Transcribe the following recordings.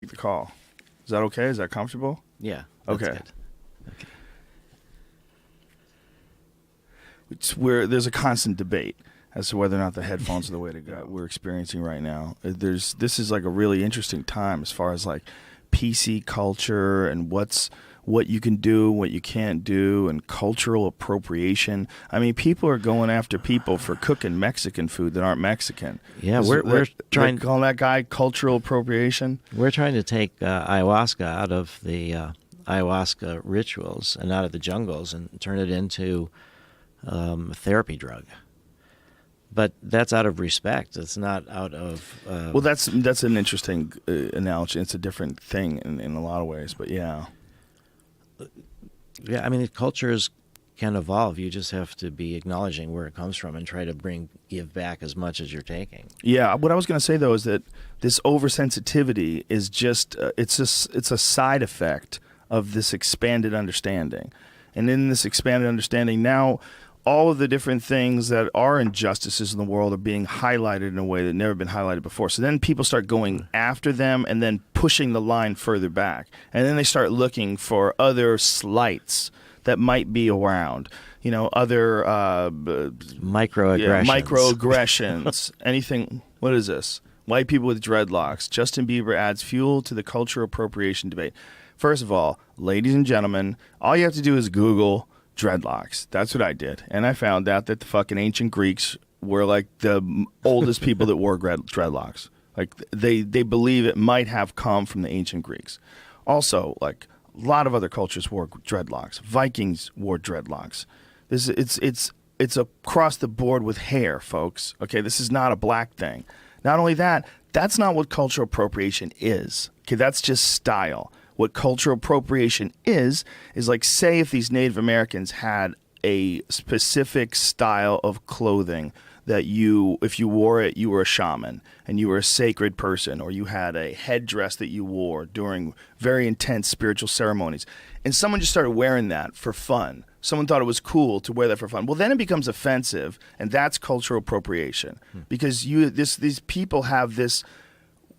the call. Is that okay? Is that comfortable? Yeah. That's Okay. good. Okay. It's where there's a constant debate as to whether or not the headphones are the way to go. We're experiencing right now. This is like a really interesting time as far as like PC culture and what you can do, what you can't do, and cultural appropriation. I mean, people are going after people for cooking Mexican food that aren't Mexican. Yeah, we're trying calling that guy cultural appropriation. We're trying to take ayahuasca out of the ayahuasca rituals and out of the jungles and turn it into a therapy drug. But that's out of respect. It's not out of... well, that's an interesting analogy. It's a different thing in a lot of ways, but yeah. Yeah, I mean, cultures can evolve. You just have to be acknowledging where it comes from and try to give back as much as you're taking. Yeah, what I was going to say, though, is that this oversensitivity is just it's a side effect of this expanded understanding. And in this expanded understanding, now all of the different things that are injustices in the world are being highlighted in a way that never been highlighted before. So then people start going after them and then pushing the line further back. And then they start looking for other slights that might be around. You know, other microaggressions. Yeah, microaggressions. Anything. What is this? White people with dreadlocks. Justin Bieber adds fuel to the cultural appropriation debate. First of all, ladies and gentlemen, all you have to do is Google dreadlocks. That's what I did. And I found out that the fucking ancient Greeks were like the oldest people that wore dreadlocks. Like they believe it might have come from the ancient Greeks. Also, like a lot of other cultures wore dreadlocks. Vikings wore dreadlocks. It's across the board with hair, folks. Okay, this is not a black thing. Not only that, that's not what cultural appropriation is. Okay, that's just style. What cultural appropriation is like, say if these Native Americans had a specific style of clothing that if you wore it, you were a shaman and you were a sacred person, or you had a headdress that you wore during very intense spiritual ceremonies, and someone just started wearing that for fun. Someone thought it was cool to wear that for fun. Well, then it becomes offensive, and that's cultural appropriation because these people have this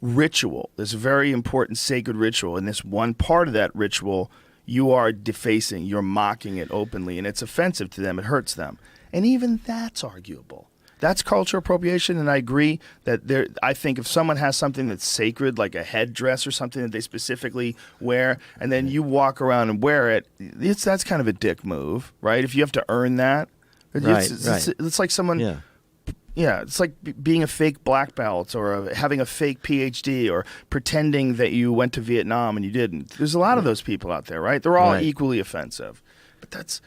ritual, this very important sacred ritual, and this one part of that ritual you are defacing, you're mocking it openly, and it's offensive to them, it hurts them. And even that's arguable. That's cultural appropriation, and I agree that I think if someone has something that's sacred, like a headdress or something that they specifically wear, and then you walk around and wear it, that's kind of a dick move, right? If you have to earn that. It's like someone... Yeah. Yeah, it's like being a fake black belt or having a fake PhD or pretending that you went to Vietnam and you didn't. There's a lot of those people out there, right? They're all equally offensive. But that's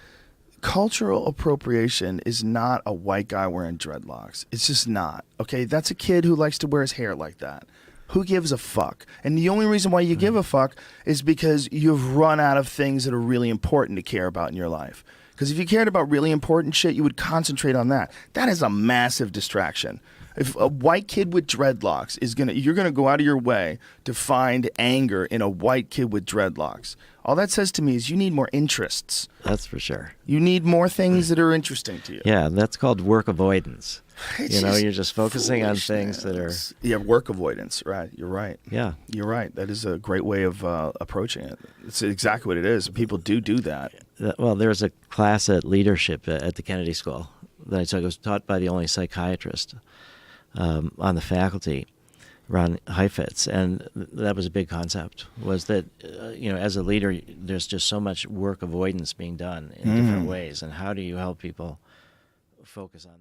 cultural appropriation is not a white guy wearing dreadlocks. It's just not. Okay, that's a kid who likes to wear his hair like that. Who gives a fuck? And the only reason why you give a fuck is because you've run out of things that are really important to care about in your life. Because if you cared about really important shit, you would concentrate on that. That is a massive distraction. If a white kid with dreadlocks you're gonna go out of your way to find anger in a white kid with dreadlocks. All that says to me is you need more interests. That's for sure. You need more things that are interesting to you. Yeah, that's called work avoidance. You're just focusing on things that are... Yeah, work avoidance, right. You're right. Yeah. You're right. That is a great way of approaching it. It's exactly what it is. People do that. Well, there was a class at leadership at the Kennedy School that I took. It was taught by the only psychiatrist on the faculty, Ron Heifetz, and that was a big concept, was that, as a leader, there's just so much work avoidance being done in different ways, and how do you help people focus on